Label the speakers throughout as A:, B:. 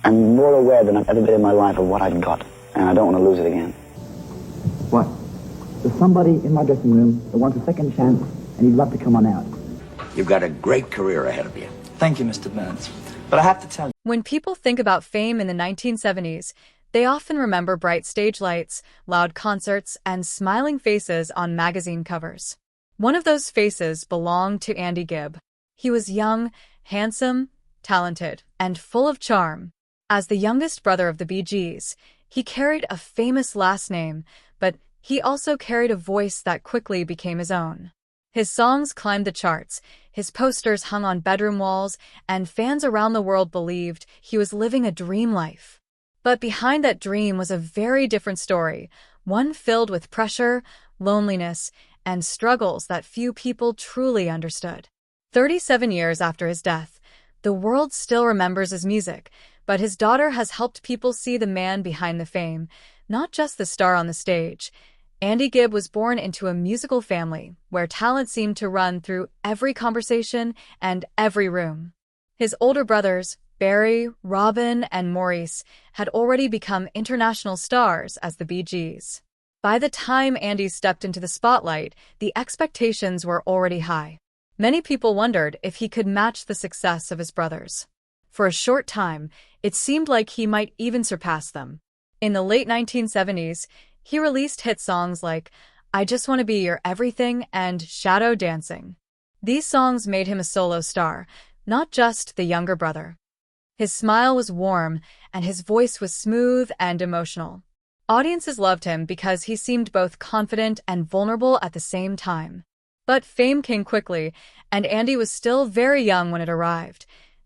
A: I'm more aware than I've ever been in my life of what I've got, and I don't want to lose it again.
B: What? There's somebody in my dressing room that wants a second chance, and he'd love to come on out.
C: You've got a great career ahead of you.
D: Thank you, Mr. Burns. But I have to tell you.
E: When people think about fame in the 1970s, they often remember bright stage lights, loud concerts, and smiling faces on magazine covers. One of those faces belonged to Andy Gibb. He was young, handsome, talented, and full of charm. As the youngest brother of the Bee Gees, he carried a famous last name, but he also carried a voice that quickly became his own. His songs climbed the charts, his posters hung on bedroom walls, and fans around the world believed he was living a dream life. But behind that dream was a very different story, one filled with pressure, loneliness, and struggles that few people truly understood. 37 years after his death, the world still remembers his music, but his daughter has helped people see the man behind the fame, not just the star on the stage. Andy Gibb was born into a musical family where talent seemed to run through every conversation and every room. His older brothers, Barry, Robin, and Maurice, had already become international stars as the Bee Gees. By the time Andy stepped into the spotlight, the expectations were already high. Many people wondered if he could match the success of his brothers. For a short time, it seemed like he might even surpass them. In the late 1970s, he released hit songs like I Just Want to Be Your Everything and Shadow Dancing. These songs made him a solo star, not just the younger brother. His smile was warm, and his voice was smooth and emotional. Audiences loved him because he seemed both confident and vulnerable at the same time. But fame came quickly, and Andy was still very young when it arrived.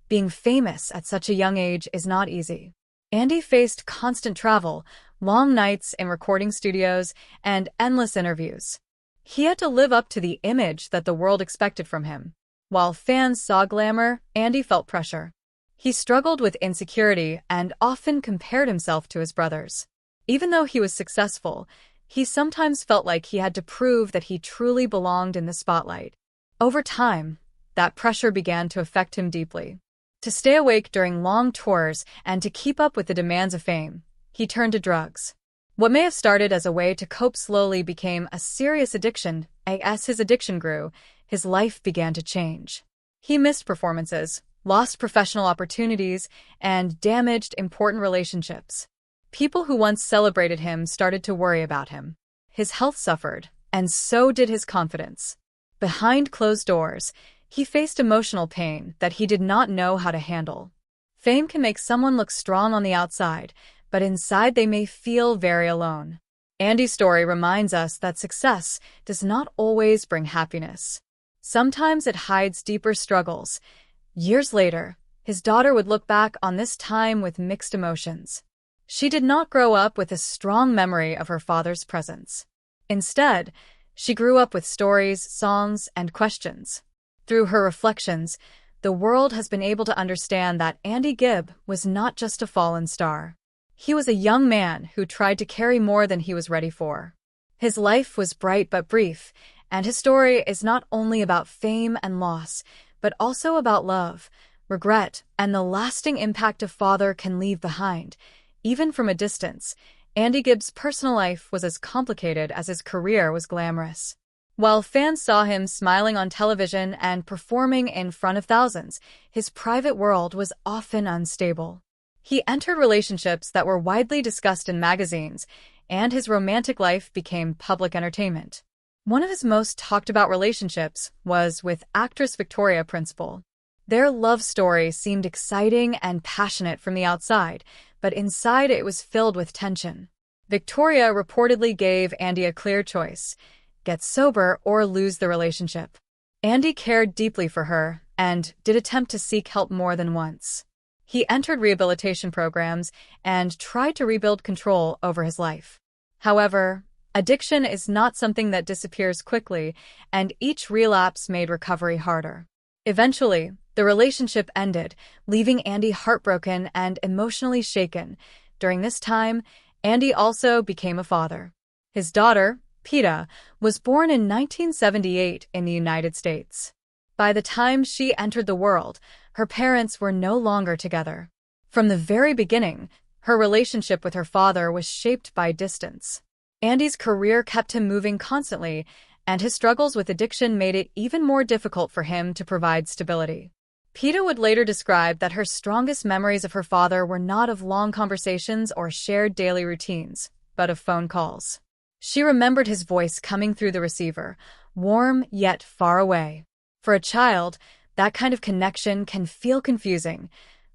E: Being famous at such a young age is not easy. Andy faced constant travel, long nights in recording studios, and endless interviews. He had to live up to the image that the world expected from him. While fans saw glamour, Andy felt pressure. He struggled with insecurity and often compared himself to his brothers. Even though he was successful, he sometimes felt like he had to prove that he truly belonged in the spotlight. Over time, that pressure began to affect him deeply. To stay awake during long tours and to keep up with the demands of fame, he turned to drugs. What may have started as a way to cope slowly became a serious addiction. As his addiction grew, his life began to change. He missed performances, lost professional opportunities, and damaged important relationships. People who once celebrated him started to worry about him. His health suffered, and so did his confidence. Behind closed doors, he faced emotional pain that he did not know how to handle. Fame can make someone look strong on the outside, but inside they may feel very alone. Andy's story reminds us that success does not always bring happiness. Sometimes it hides deeper struggles. Years later, his daughter would look back on this time with mixed emotions. She did not grow up with a strong memory of her father's presence. Instead, she grew up with stories, songs, and questions. Through her reflections, the world has been able to understand that Andy Gibb was not just a fallen star. He was a young man who tried to carry more than he was ready for. His life was bright but brief, and his story is not only about fame and loss, but also about love, regret, and the lasting impact a father can leave behind. Even from a distance, Andy Gibb's personal life was as complicated as his career was glamorous. While fans saw him smiling on television and performing in front of thousands, his private world was often unstable. He entered relationships that were widely discussed in magazines, and his romantic life became public entertainment. One of his most talked about relationships was with actress Victoria Principal. Their love story seemed exciting and passionate from the outside, but inside it was filled with tension. Victoria reportedly gave Andy a clear choice: get sober or lose the relationship. Andy cared deeply for her and did attempt to seek help more than once. He entered rehabilitation programs and tried to rebuild control over his life. However, addiction is not something that disappears quickly, and each relapse made recovery harder. Eventually, the relationship ended, leaving Andy heartbroken and emotionally shaken. During this time, Andy also became a father. His daughter, Peta, was born in 1978 in the United States. By the time she entered the world, her parents were no longer together. From the very beginning, her relationship with her father was shaped by distance. Andy's career kept him moving constantly, and his struggles with addiction made it even more difficult for him to provide stability. Peta would later describe that her strongest memories of her father were not of long conversations or shared daily routines, but of phone calls. She remembered his voice coming through the receiver, warm yet far away. For a child, that kind of connection can feel confusing,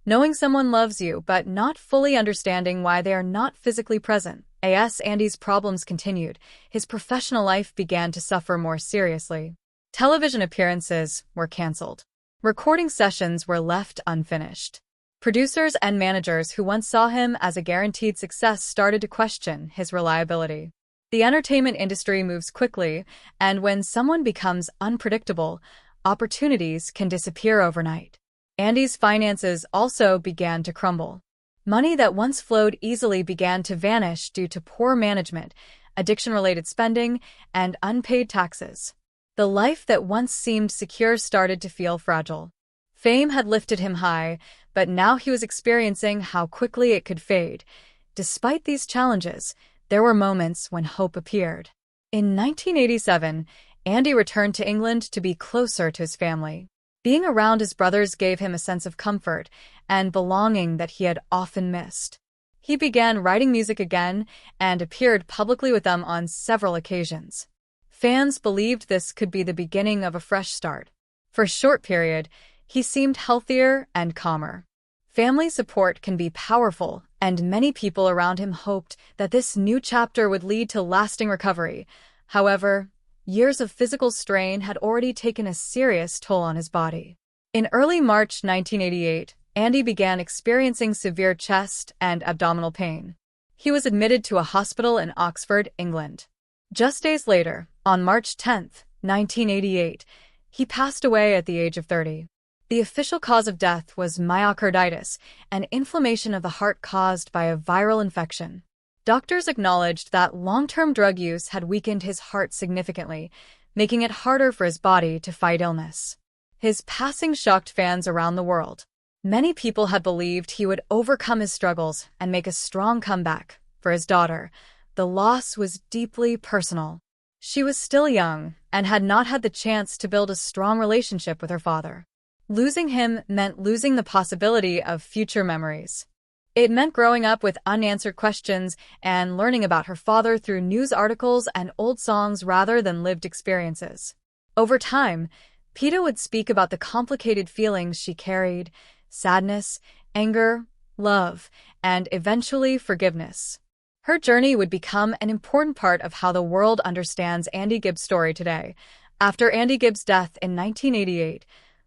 E: knowing someone loves you but not fully understanding why they are not physically present. As Andy's problems continued, his professional life began to suffer more seriously. Television appearances were canceled. Recording sessions were left unfinished. Producers and managers who once saw him as a guaranteed success started to question his reliability. The entertainment industry moves quickly, and when someone becomes unpredictable, opportunities can disappear overnight. Andy's finances also began to crumble. Money that once flowed easily began to vanish due to poor management, addiction-related spending, and unpaid taxes. The life that once seemed secure started to feel fragile. Fame had lifted him high, but now he was experiencing how quickly it could fade. Despite these challenges, there were moments when hope appeared. In 1987, Andy returned to England to be closer to his family. Being around his brothers gave him a sense of comfort and belonging that he had often missed. He began writing music again and appeared publicly with them on several occasions. Fans believed this could be the beginning of a fresh start. For a short period, he seemed healthier and calmer. Family support can be powerful, and many people around him hoped that this new chapter would lead to lasting recovery. However, years of physical strain had already taken a serious toll on his body. In early March 1988, Andy began experiencing severe chest and abdominal pain. He was admitted to a hospital in Oxford, England. Just days later, on March 10, 1988, he passed away at the age of 30. The official cause of death was myocarditis, an inflammation of the heart caused by a viral infection. Doctors acknowledged that long-term drug use had weakened his heart significantly, making it harder for his body to fight illness. His passing shocked fans around the world. Many people had believed he would overcome his struggles and make a strong comeback. For his daughter, the loss was deeply personal. She was still young and had not had the chance to build a strong relationship with her father. Losing him meant losing the possibility of future memories. It meant growing up with unanswered questions and learning about her father through news articles and old songs rather than lived experiences. Over time, Peta would speak about the complicated feelings she carried: sadness, anger, love, and eventually forgiveness. Her journey would become an important part of how the world understands Andy Gibb's story today. After Andy Gibb's death in 1988,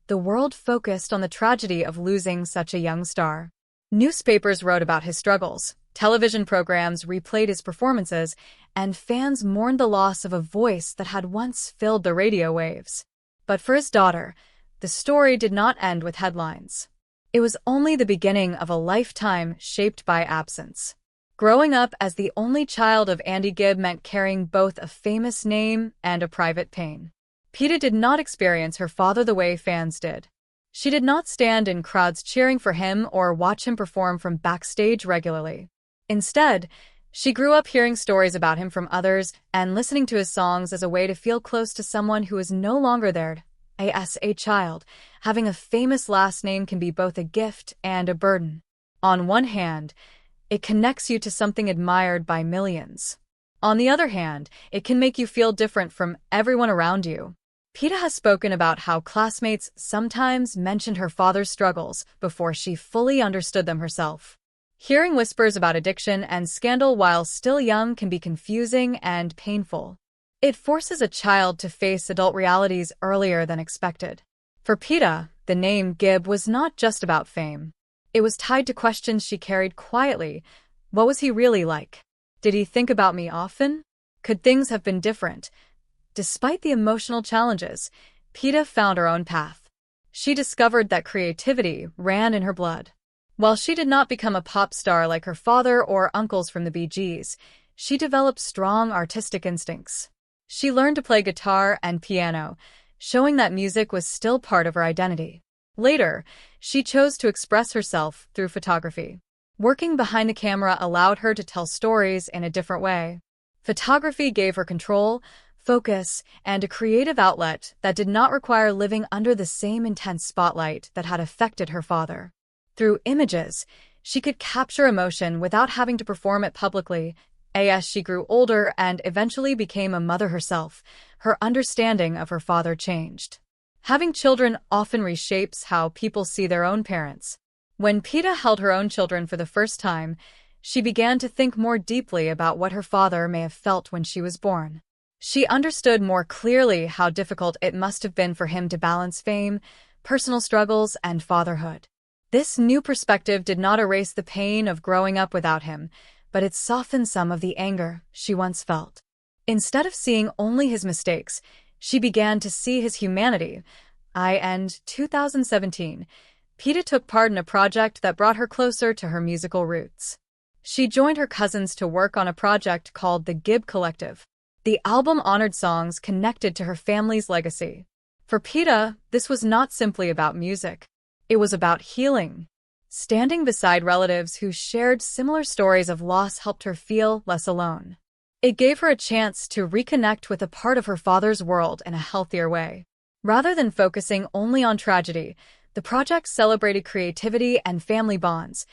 E: the world focused on the tragedy of losing such a young star. Newspapers wrote about his struggles, television programs replayed his performances, and fans mourned the loss of a voice that had once filled the radio waves. But for his daughter, the story did not end with headlines. It was only the beginning of a lifetime shaped by absence. Growing up as the only child of Andy Gibb meant carrying both a famous name and a private pain. Peta did not experience her father the way fans did. She did not stand in crowds cheering for him or watch him perform from backstage regularly. Instead, she grew up hearing stories about him from others and listening to his songs as a way to feel close to someone who is no longer there. As a child, having a famous last name can be both a gift and a burden. On one hand, it connects you to something admired by millions. On the other hand, it can make you feel different from everyone around you. Peta has spoken about how classmates sometimes mentioned her father's struggles before she fully understood them herself. Hearing whispers about addiction and scandal while still young can be confusing and painful. It forces a child to face adult realities earlier than expected. For Peta, the name Gibb was not just about fame. It was tied to questions she carried quietly. What was he really like? Did he think about me often? Could things have been different? Despite the emotional challenges, Peta found her own path. She discovered that creativity ran in her blood. While she did not become a pop star like her father or uncles from the Bee Gees, she developed strong artistic instincts. She learned to play guitar and piano, showing that music was still part of her identity. Later, she chose to express herself through photography. Working behind the camera allowed her to tell stories in a different way. Photography gave her control, focus, and a creative outlet that did not require living under the same intense spotlight that had affected her father. Through images, she could capture emotion without having to perform it publicly. As she grew older and eventually became a mother herself, her understanding of her father changed. Having children often reshapes how people see their own parents. When Peta held her own children for the first time, she began to think more deeply about what her father may have felt when she was born. She understood more clearly how difficult it must have been for him to balance fame, personal struggles, and fatherhood. This new perspective did not erase the pain of growing up without him, but it softened some of the anger she once felt. Instead of seeing only his mistakes, she began to see his humanity. In 2017, Peta took part in a project that brought her closer to her musical roots. She joined her cousins to work on a project called the Gibb Collective. The album honored songs connected to her family's legacy. For Peta, this was not simply about music. It was about healing. Standing beside relatives who shared similar stories of loss helped her feel less alone. It gave her a chance to reconnect with a part of her father's world in a healthier way. Rather than focusing only on tragedy, the project celebrated creativity and family bonds.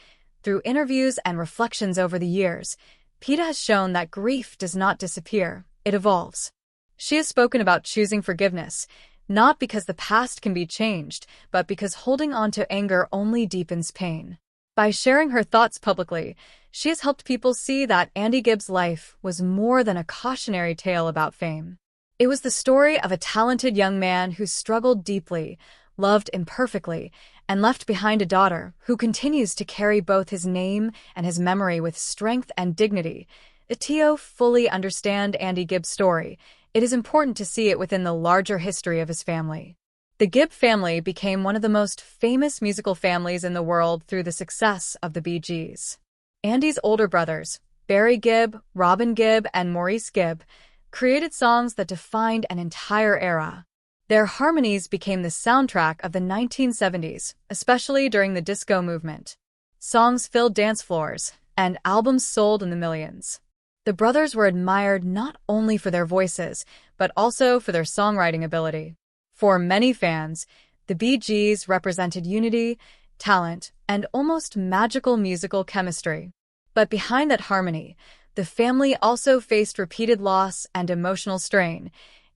E: Through interviews and reflections over the years, Peta has shown that grief does not disappear, it evolves. She has spoken about choosing forgiveness, not because the past can be changed, but because holding on to anger only deepens pain. By sharing her thoughts publicly, she has helped people see that Andy Gibb's life was more than a cautionary tale about fame. It was the story of a talented young man who struggled deeply, loved imperfectly, and left behind a daughter who continues to carry both his name and his memory with strength and dignity. To fully understand Andy Gibb's story, it is important to see it within the larger history of his family. The Gibb family became one of the most famous musical families in the world through the success of the Bee Gees. Andy's older brothers, Barry Gibb, Robin Gibb, and Maurice Gibb, created songs that defined an entire era. Their harmonies became the soundtrack of the 1970s, especially during the disco movement. Songs filled dance floors, and albums sold in the millions. The brothers were admired not only for their voices, but also for their songwriting ability. For many fans, the Bee Gees represented unity, talent, and almost magical musical chemistry. But behind that harmony, the family also faced repeated loss and emotional strain.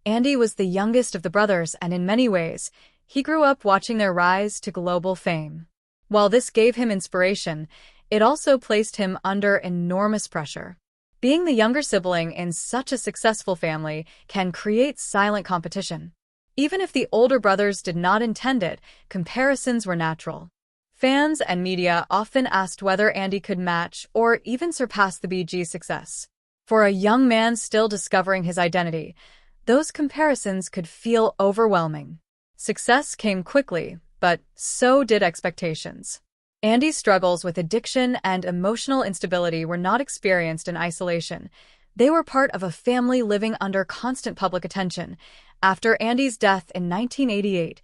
E: Andy was the youngest of the brothers, and in many ways, he grew up watching their rise to global fame. While this gave him inspiration, it also placed him under enormous pressure. Being the younger sibling in such a successful family can create silent competition. Even if the older brothers did not intend it, comparisons were natural. Fans and media often asked whether Andy could match or even surpass the Bee Gees' success. For a young man still discovering his identity, those comparisons could feel overwhelming. Success came quickly, but so did expectations. Andy's struggles with addiction and emotional instability were not experienced in isolation. They were part of a family living under constant public attention. After Andy's death in 1988,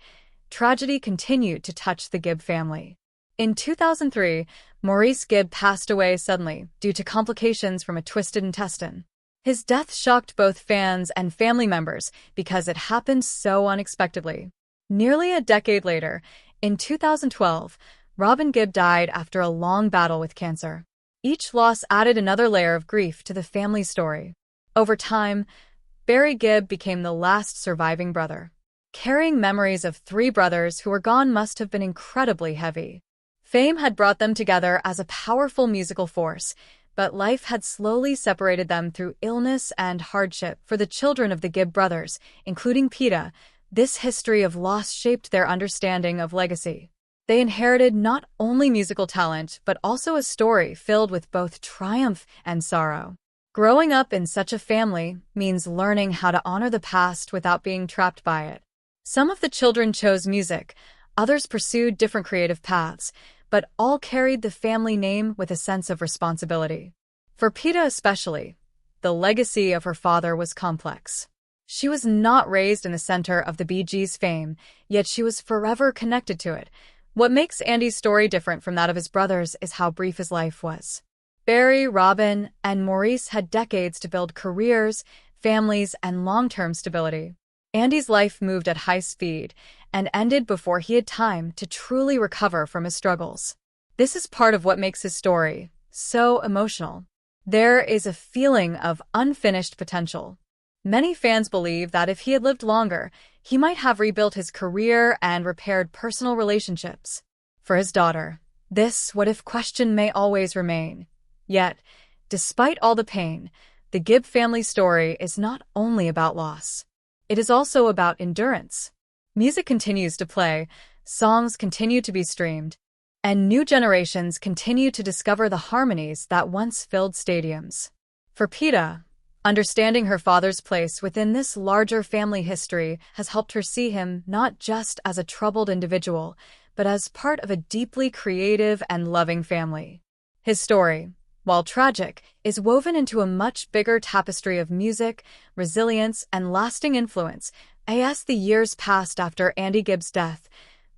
E: tragedy continued to touch the Gibb family. In 2003, Maurice Gibb passed away suddenly due to complications from a twisted intestine. His death shocked both fans and family members because it happened so unexpectedly. Nearly a decade later, in 2012, Robin Gibb died after a long battle with cancer. Each loss added another layer of grief to the family's story. Over time, Barry Gibb became the last surviving brother. Carrying memories of three brothers who were gone must have been incredibly heavy. Fame had brought them together as a powerful musical force, but life had slowly separated them through illness and hardship. For the children of the Gibb brothers, including Peta, this history of loss shaped their understanding of legacy. They inherited not only musical talent, but also a story filled with both triumph and sorrow. Growing up in such a family means learning how to honor the past without being trapped by it. Some of the children chose music, others pursued different creative paths, but all carried the family name with a sense of responsibility. For Peta especially, the legacy of her father was complex. She was not raised in the center of the Bee Gees' fame, yet she was forever connected to it. What makes Andy's story different from that of his brothers is how brief his life was. Barry, Robin, and Maurice had decades to build careers, families, and long-term stability. Andy's life moved at high speed and ended before he had time to truly recover from his struggles. This is part of what makes his story so emotional. There is a feeling of unfinished potential. Many fans believe that if he had lived longer, he might have rebuilt his career and repaired personal relationships. For his daughter, this what-if question may always remain. Yet, despite all the pain, the Gibb family story is not only about loss. It is also about endurance. Music continues to play, songs continue to be streamed, and new generations continue to discover the harmonies that once filled stadiums. For Peta, understanding her father's place within this larger family history has helped her see him not just as a troubled individual, but as part of a deeply creative and loving family. His story, while tragic, is woven into a much bigger tapestry of music, resilience, and lasting influence. As the years passed after Andy Gibb's death,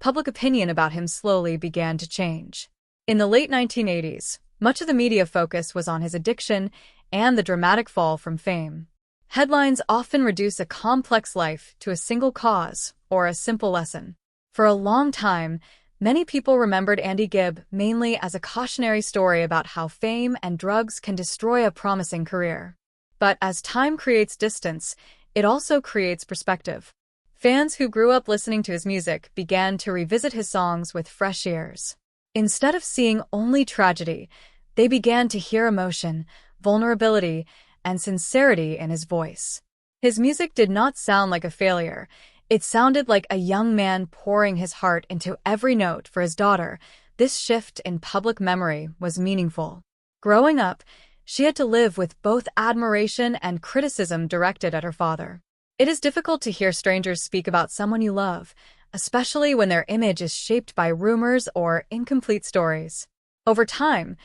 E: public opinion about him slowly began to change. In the late 1980s, much of the media focus was on his addiction and the dramatic fall from fame. Headlines often reduce a complex life to a single cause or a simple lesson. For a long time, many people remembered Andy Gibb mainly as a cautionary story about how fame and drugs can destroy a promising career. But as time creates distance, it also creates perspective. Fans who grew up listening to his music began to revisit his songs with fresh ears. Instead of seeing only tragedy, they began to hear emotion, vulnerability, and sincerity in his voice. His music did not sound like a failure. It sounded like a young man pouring his heart into every note for his daughter. This shift in public memory was meaningful. Growing up, she had to live with both admiration and criticism directed at her father. It is difficult to hear strangers speak about someone you love, especially when their image is shaped by rumors or incomplete stories. Over time,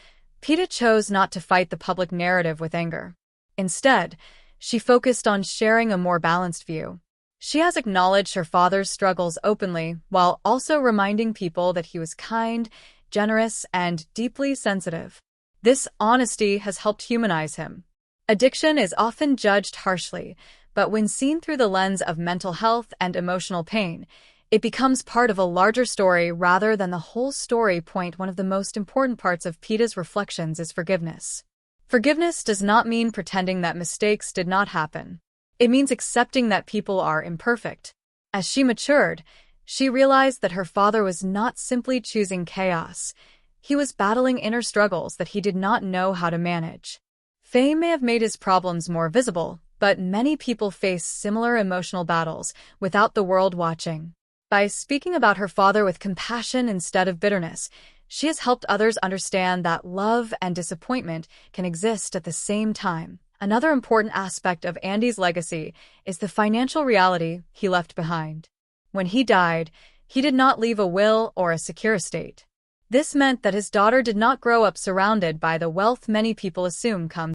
E: Peta chose not to fight the public narrative with anger. Instead, she focused on sharing a more balanced view. She has acknowledged her father's struggles openly, while also reminding people that he was kind, generous, and deeply sensitive. This honesty has helped humanize him. Addiction is often judged harshly, but when seen through the lens of mental health and emotional pain, it becomes part of a larger story rather than the whole story. One of the most important parts of Peta's reflections is forgiveness. Forgiveness does not mean pretending that mistakes did not happen. It means accepting that people are imperfect. As she matured, she realized that her father was not simply choosing chaos. He was battling inner struggles that he did not know how to manage. Fame may have made his problems more visible, but many people face similar emotional battles without the world watching. By speaking about her father with compassion instead of bitterness, she has helped others understand that love and disappointment can exist at the same time. Another important aspect of Andy's legacy is the financial reality he left behind. When he died, he did not leave a will or a secure estate. This meant that his daughter did not grow up surrounded by the wealth many people assume comes